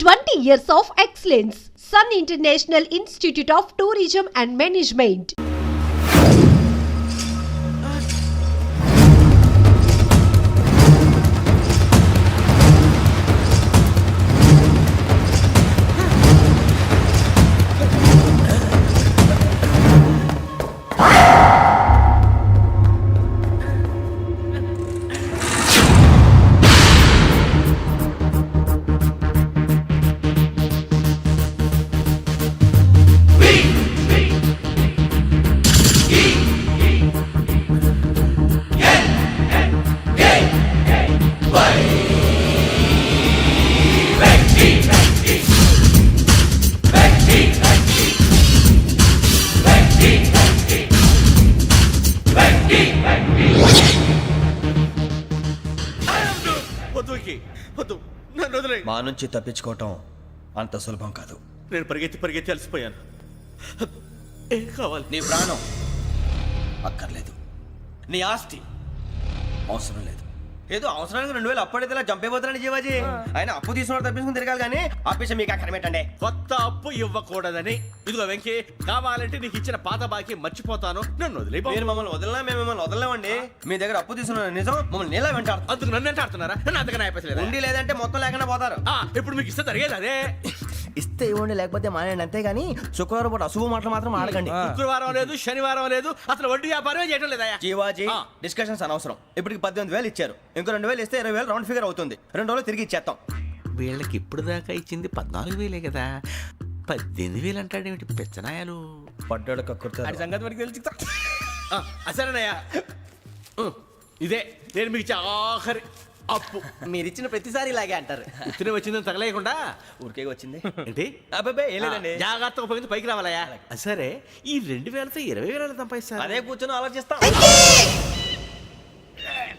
20 years of excellence. Sun International Institute of Tourism and Management. మా నుంచి తప్పించుకోవటం అంత సులభం కాదు. నేను పరిగెత్తి అలసిపోయాను. ఏం కావాలి? నీ ప్రాణం అక్కర్లేదు, నీ ఆస్తి అవసరం లేదు. ఏదో అవసరానికి 2000 అప్పటిలా చంపేపోతున్నాడు జీవాజీ. ఆయన అప్పు తీసుకున్న తప్పించుకుని తిరగాలి కానీ ఆపేసి మీకు అక్కడ పెట్టండి. కొత్త అప్పు ఇవ్వకూడదని. ఇదిగో వెంకీ, కావాలంటే నీకు ఇచ్చిన పాత బాకీ మర్చిపోతాను, నన్ను వదిలే. మీరు మమ్మల్ని వదలనా? మేము మిమ్మల్ని వదలలేమండి. మీ దగ్గర అప్పు తీసుకున్న నిజం మమ్మల్ని నీలా వెంటాడు. అందుకు నన్ను ఎంత ఆడుతున్నారా? నన్ను అంతగా అయిపోలేదు. ఉండి లేదంటే మొత్తం లేకుండా పోతారు. ఇప్పుడు మీకు ఇస్తే జరిగేది అదే. ఇస్తే ఇవ్వండి, లేకపోతే మానేయండి, అంతేగాని శుక్రవారం పూట అశుభ మాటలు మాత్రం ఆడకండి. శుక్రవారం లేదు, శనివారం లేదు, అసలు వడ్డీ వ్యాపారమే చేయడం లేదా? జీవాజీ, డిస్కషన్స్ అనవసరం. ఇప్పటికి 18,000 ఇచ్చారు, ఇంకో 2,000 ఇస్తే 20,000 రౌండ్ ఫిగర్ అవుతుంది. 2 రోజులు తిరిగి ఇచ్చేస్తాం. వీళ్ళకి ఇప్పుడు దాకా ఇచ్చింది 14,000 కదా, 18,000 అంటాడేమిటి పెచ్చనాయాలు? పడ్డాడు కక్కుర్తాడు. సంగతి వరకు తెలిసి అసలేనయ్యా, ఇదే నేను మీకు ఇచ్చే ఆఖరి అప్పు. మీరు ఇచ్చిన ప్రతిసారి ఇలాగే అంటారు. ఉత్తినే వచ్చిందని తగలేయకుండా ఊరికే వచ్చింది ఏంటి? అబ్బాయి ఏం లేదండి. జాగ్రత్తగా ఉపయోగించి పైకి రావాలయ్యా. సరే, ఈ 2,000తో 20,000 సంపాదిస్తారు. అదే కూర్చొని ఆలోచిస్తాం.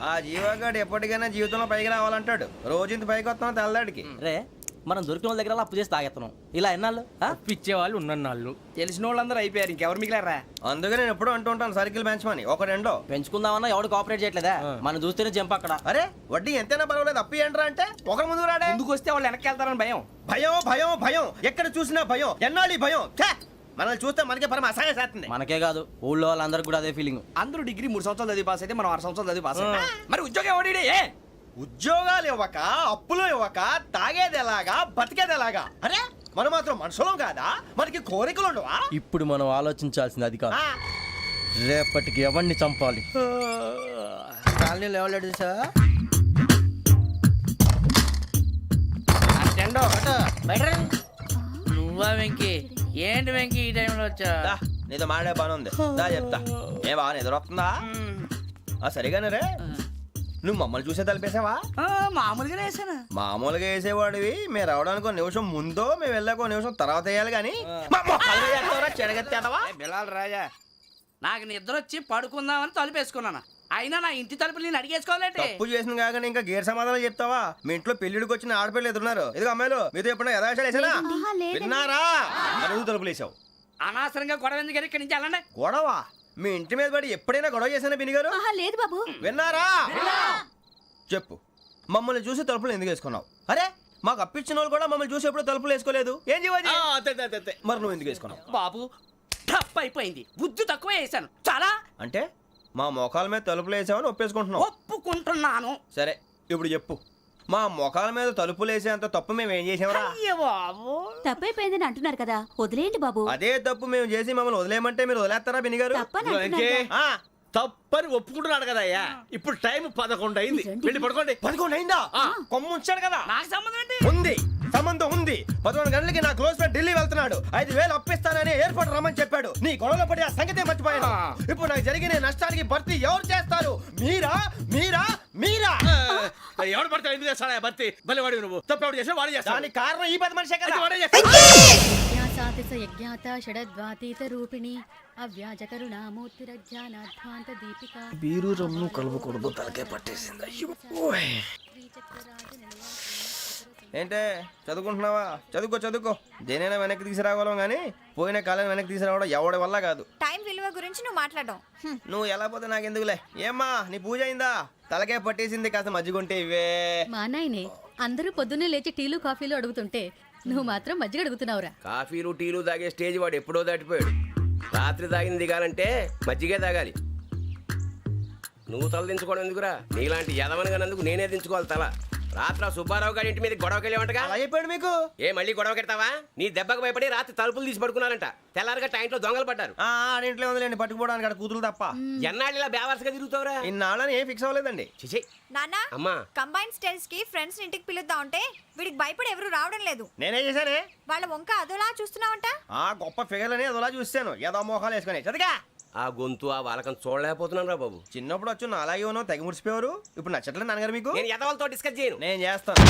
ఆ జీవగాడు ఎప్పటికైనా జీవితంలో పైకి రావాలంటాడు. రోజు ఇంత పైకి వస్తాం తెల్లడికి. రే, మనం దొరికిన వాళ్ళ దగ్గర అప్పు చేసి తాగెత్తనం. ఇలా ఎన్నాళ్ళు పిచ్చే వాళ్ళు ఉన్నన్నాళ్ళు తెలిసిన వాళ్ళందరూ అయిపోయారు, ఇంకెవరు మిగిలారా? అందుకే నేను ఎప్పుడూ అంటూ ఉంటాను, సర్కిల్ బెంచ్ మని ఒక రెండో పెంచుకుందామన్నా ఎవడు కోఆపరేట్ చేయట్లేదా? మనం చూస్తేనే జంప్ అక్కడ. అరే వడ్డీ ఎంతైనా పర్వాలేదు, అప్పు ఏంట్రా అంటే ఒకరి ముందు రాడే. ముందుకు వస్తే వాళ్ళు వెనక్కి వెళ్తారని భయం. భయం భయం భయం, ఎక్కడ చూసినా భయం. ఎన్నాళ్ళు భయం? మనల్ని చూస్తే మనకే పరమ అసహాయం చేస్తుంది. మనకే కాదు, ఊళ్ళో వాళ్ళందరికీ కూడా అదే ఫీలింగ్. అందరూ డిగ్రీ 3 సంవత్సరాలు చదివి పాస్ అయితే మనం 6 సంవత్సరాలు చదివి పాస్ అయ్యాం. మరి ఉద్యోగం ఎవడి? ఉద్యోగాలు ఇవ్వక, అప్పులు ఇవ్వక, తాగేది ఎలాగా, బతికేది ఎలాగా? అరే మనం మాత్రం మనుషులం కాదా? మనకి కోరికలు ఉండవా? ఇప్పుడు మనం ఆలోచించాల్సింది అది కాదు, రేపటికి ఎవరిని చంపాలి. కాలనీలో ఎవరు సార్? నువ్వా వెంకీ? ఏంటి వెంకీ ఈ టైంలో వచ్చా? నీతో మాడే పని ఉంది, దా చెప్తా. ఏ బాగా నిద్రొస్తుందా? సరిగానే రే, నువ్వు మమ్మల్ని చూసే తలిపేసావా? మామూలుగానే వేసాను. మామూలుగా వేసేవాడివి. మేము రావడానికి 1 నిమిషం ముందో, మేము వెళ్ళాక 1 నిమిషం తర్వాత వేయాలి కానీ బిలాల్ రాజా, నాకు నిద్ర వచ్చి పడుకుందామని తలుపేసుకున్నాను. అయినా నా ఇంటి తలుపులు నేను అడిగేసుకోవాలంటే తప్పు చేసిన కాక ఇంకా గేర్ సమాధానం చెప్తావా? మీ ఇంట్లో పెళ్లిడికి వచ్చిన ఆడపిల్లలు ఎదురున్నారు. ఇదిగో అమ్మాయిలు, మీతో ఎప్పుడైనా యథాశాలు వేసానా? విన్నారా? అడుగు తలుపులు వేసావు. అనవసరంగా గొడవ ఎందుకు? ఇక్కడి నుంచి వెళ్ళండి. గొడవ? మీ ఇంటి మీద పడి ఎప్పుడైనా గొడవ చేశానా బినిగారు? లేదు బాబు. విన్నారా? చెప్పు, మమ్మల్ని చూసి తలుపులు ఎందుకు వేసుకున్నావు? అరే మాకు అప్పించిన వాళ్ళు కూడా మమ్మల్ని చూసి ఎప్పుడు తలుపులు వేసుకోలేదు. ఏం చేయాలి? మరి నువ్వు ఎందుకు వేసుకున్నావు? బాబు టప్ అయిపోయింది, బుద్ధి తక్కువ వేసాను చాలా. అంటే మా మోకాల మీద తలుపులు వేసామని ఒప్పేసుకుంటున్నావు? ఒప్పుకుంటున్నాను. సరే ఇప్పుడు చెప్పు, మా మొఖాల మీద తలుపులు వేసేంత తప్పు మేము ఏం చేసామరా? తప్పైపోయిందని అంటున్నారు కదా, వదిలేయండి బాబు. అదే తప్పు మేము చేసి మమ్మల్ని వదిలేయమంటే మీరు వదిలేస్తారా బినిగారు? తప్పని ఒప్పుకుంటున్నాడు కదా అయ్యా. ఇప్పుడు టైం 11 అయింది, వెళ్ళి పడుకోండి. 11 అయిందా? కొమ్ము ఉంచాడు కదా. నాకు సంబంధం ఏంటి? ఉంది, సంబంధం ఉంది. 11 గంటలకి నా క్లోజ్ ఫ్రెండ్ ఢిల్లీ వెళ్తున్నాడు. 5,000 అప్పిస్తానని ఎయిర్పోర్ట్ రమ్మని చెప్పాడు. నీ గొడవలో పడి ఆ సంగతే మర్చిపోయాను. ఇప్పుడు నాకు జరిగిన నష్టానికి భర్తీ ఎవరు చేస్తారు? మీరా మీరా మీరా? ఎవడు పడితే ఎందుకు చేస్తాడా భర్తీ? భలే వాడి నువ్వు. తప్పు ఎవడు చేసినా వాడు చేస్తాడు. దానికి కారణం ఈ 10 మనిషే కదా. బీరు రమ్ము కలుపుకూడదు, తలకే పట్టేసింది. ఏంటే చదువుకుంటున్నావా? చదువుకో. దేనైనా వెనక్కి తీసుకురావాలం కానీ పోయిన కాలం వెనక్కి తీసుకురావడం ఎవడి వల్ల కాదు. టైం విలువ గురించి నువ్వు మాట్లాడడం. నువ్వు ఎలా పోతే నాకు ఎందుకులే. ఏమ్మా నీ పూజ అయిందా? తలకే పట్టేసింది, కాస్త మజ్జిగుంటే ఇవే. మా నాయనే అందరూ పొద్దున్నే లేచి టీలు కాఫీలు అడుగుతుంటే నువ్వు మాత్రం మజ్జిగ అడుగుతున్నావురా. కాఫీలు టీలు తాగే స్టేజ్ వాడు ఎప్పుడో దాటిపోయాడు. రాత్రి తాగింది దిగాలంటే మజ్జిగే తాగాలి. నువ్వు తల దించుకోవడం ఎందుకురా? నీలాంటి యదవనగానందుకు నేనే దించుకోవాలి తల. రాత్రి సుబ్బారావు గారి ఇంటి మీద గొడవకి వెళ్ళేవంటగా. అలా చెప్పాడు మీకు? ఏ మళ్ళీ గొడవ కెడతావా? నీ దెబ్బకు భయపడి రాత్రి తలుపులు తీసి పడుకున్నారంట. తెల్లారగా టైంట్లో దొంగలు పడ్డారు. ఆడింట్లో ఉందిలేండి, పట్టుకుపోవడానికి అక్కడ కూతురు తప్ప. ఎన్నాళ్ళు ఇలా బేవర్స్గా తిరుగుతావురా? ఇన్నాళ్ళని ఏం ఫిక్స్ అవ్వలేదండి. చిచి నాన్న అమ్మా. కంబైన్ స్టైల్స్ కి ఫ్రెండ్స్ ఇంటికి పిలుద్దాం అంటే వీడికి భయపడి ఎవరు రావడం లేదు. నేనే చేశానే. వాళ్ళ వంక అదోలా చూస్తున్నావంట. ఆ గొప్ప ఫిగర్ అని అదోలా చూస్తాను, ఏదో మోహాలు వేసుకొని చదిగా. ఆ గొంతు ఆ వాలకం చూడలేకపోతున్నాను రా బాబు. చిన్నప్పుడు వచ్చి నా అలాగే ఉన్నావు, తెగ ముడిచిపోయారు. ఇప్పుడు నచ్చట్లేదు నాన్నగారు మీకు? నేను యదవలతో డిస్కస్ చేయను. నేను చేస్తాను.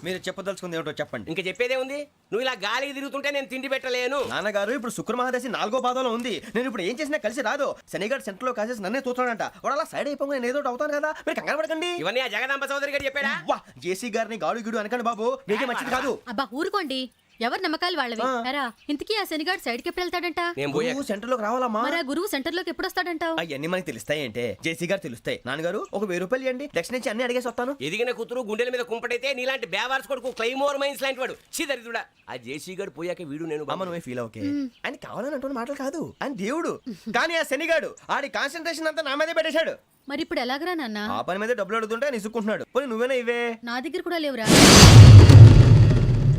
మీరు చెప్పదలుచుకుంది ఏమిటో చెప్పండి. ఇంకా చెప్పేదే ఉంది. నువ్వు ఇలా గాలికి తిరుగుతుంటే నేను తిండి పెట్టలేను. నాన్నగారు ఇప్పుడు శుక్ర మహాదశి 4వ పాదంలో ఉంది. నేను ఇప్పుడు ఏం చేసినా కలిసి రాదు. శనిగారు సెంటర్ లో కాసేసి నన్నే చూస్తాడంట. వాడు అలా సైడ్ అయిపోయి నేను ఏదో ఒకటి అవుతాను కదా, మీరు కంగారు పడకండి. ఇవన్నీ ఆ జగదాంబ చౌదరి గారు చెప్పాడా? వా, జేసీ గారిని గాడు గిడు అనకండి బాబు, మీకే మంచిది కాదు. అబ్బా ఊరుకోండి, ఎవరి నమ్మకాలు వాళ్ళవి. ఎరా ఇంతకీ ఆ శనిగాడు సైడ్కి ఎప్పుడు వెళ్తాడంట? నేను పోయా. నువ్వు సెంటర్ లోకి రావాలమ్మా. మరి ఆ గురువు సెంటర్ లోకి ఎప్పుడు వస్తాడంటావు? అవన్నీ మనకి తెలుస్తాయి అంటే జేసీ గారు తెలుస్తాయి. నాన్నగారు ఒక 1000 రూపాయలు ఇవ్వండి, దక్షిణ నుంచి అన్ని అడిగేసి వస్తాను. ఎదిగిన కూతురు గుండెల మీద కుంపటైతే నీలాంటి బేవార్స్ కొడుకు క్లైమోర్ మైన్స్ లాంటి వాడు చీదరిదుడా. ఆ జేసీ గారు పోయాక వీడు నేను అమ్మ నువ్వే ఫీల్ ఓకే. ఆయన కావాలని అంటున్న మాటలు కాదు, ఆయన దేవుడు. కానీ ఆ శనిగాడు ఆడి కాన్సన్ట్రేషన్ అంతా నా మీదే పెట్టేశాడు. మరి ఇప్పుడు ఎలాగరా నాన్న? ఆ పని మీద డబ్బులు అడుగుతుంటే నిసుక్కుంటున్నాడు. పోనీ నువ్వేనా ఇవే? నా దగ్గర కూడా లేవురా.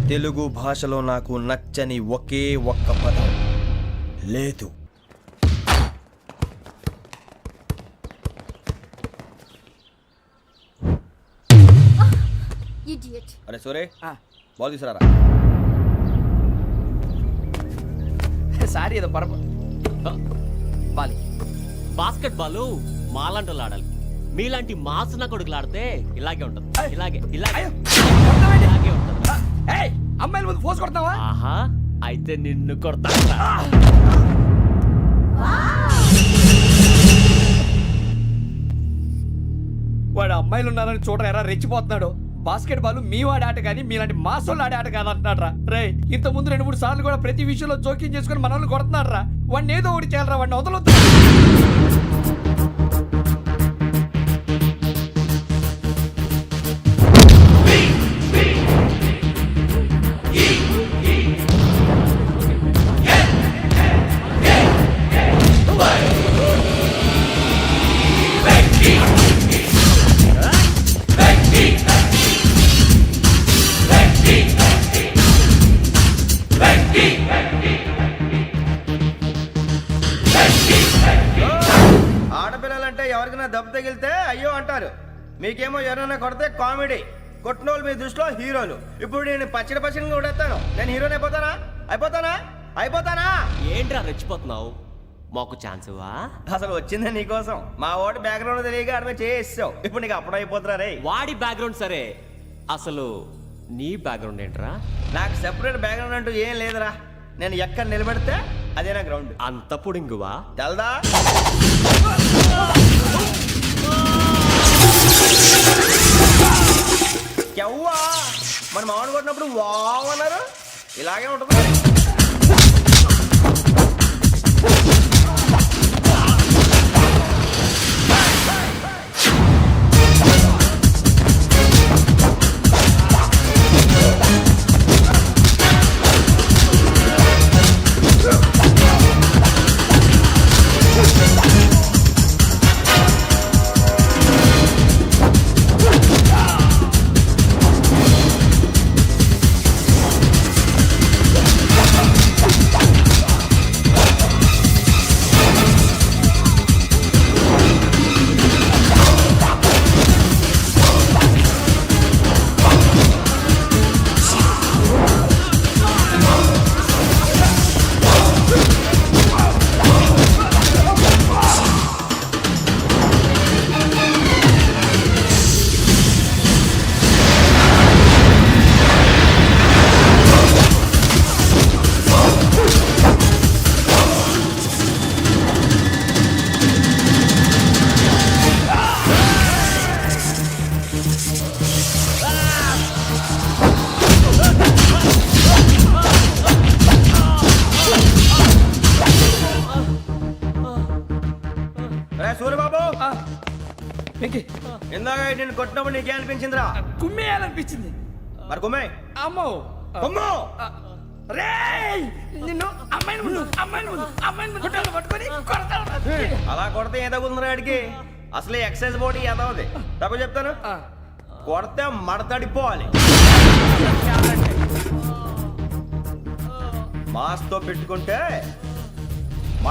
తెలుగు భాషలో నాకు నచ్చని ఒకే ఒక్క పదం లేదు. అరే సోరే, బాల్ తీసుకురారా. సారీ ఏదో పరప బాలి. బాస్కెట్ బాల్ మాలాంటి వాళ్ళు ఆడాలి. మీలాంటి మాసన కొడుకులు ఆడితే ఇలాగే ఉంటుంది. ఇలాగే ఇలాగే ఇలాగే ఉంటుంది. అమ్మాయిల ముందు ఫోర్స్ కొడతావా? ఆహా, అయితే నిన్ను కొడతా. వాడు అమ్మాయిలు ఉన్నారని చూడరా ఎరా రెచ్చిపోతున్నాడు. బాస్కెట్ బాల్ మీ వాడి ఆట కానీ మీలాంటి మాసోళ్ళు ఆడే ఆట కాదు అంటున్నాడు రా. రే ఇంత ముందు 2-3 సార్లు కూడా ప్రతి విషయంలో జోక్యం చేసుకుని మన వాళ్ళు కొడుతున్నాడు రా. వాడిని ఏదో ఒకటి చేయాలరా, వాడిని వదలొద్దు. ఆడపిల్లలంటే ఎవరికైనా దెబ్బ తగిలితే అయ్యో అంటారు, మీకేమో ఎవరైనా కొడితే కామెడీ. కొట్టినోళ్ళు మీ దృష్టిలో హీరోలు. ఇప్పుడు నేను పచ్చడి కొడేస్తాను, నేను హీరోని అయిపోతానా? ఏంట్రా రెచ్చిపోతున్నావు? మాకు ఛాన్స్ ఇవ్వా? అసలు వచ్చిందే నీకోసం. మా ఓటు బ్యాక్గ్రౌండ్ తెలియక ఆడమే చేసావు. ఇప్పుడు నీకు అప్పుడు అయిపోతున్నా రే. వాడి బ్యాక్గ్రౌండ్ సరే, అసలు నీ బ్యాక్గ్రౌండ్ ఏంట్రా? నాకు సెపరేట్ బ్యాక్గ్రౌండ్ అంటూ ఏం లేదురా. నేను ఎక్కడ నిలబెడితే అదే నా గ్రౌండ్. అంత పుడింగువా? తెల్దా? ఎవ్వా మన మామిడి కొట్టినప్పుడు వావ్ అన్నారు, ఇలాగే ఉంటుంది. సూర్యబాబు, ఇందాక నేను కొట్టినప్పుడు నీకే అనిపించిందిరా? కుమ్మేయాలనిపించింది. మరి కొమ్మే అమ్మో కొమ్ము రేయ్ నిన్ను అమ్మాయిని గుట్టలు పట్టుకొని కొడతాను. అలా కొడితే ఏ తగులుతున్నా ఆడికి అసలే ఎక్సైజ్ బాడీ ఏదవది తక్కువ చెప్తాను కొడితే మడతడిపోవాలి మాస్తో పెట్టుకుంటే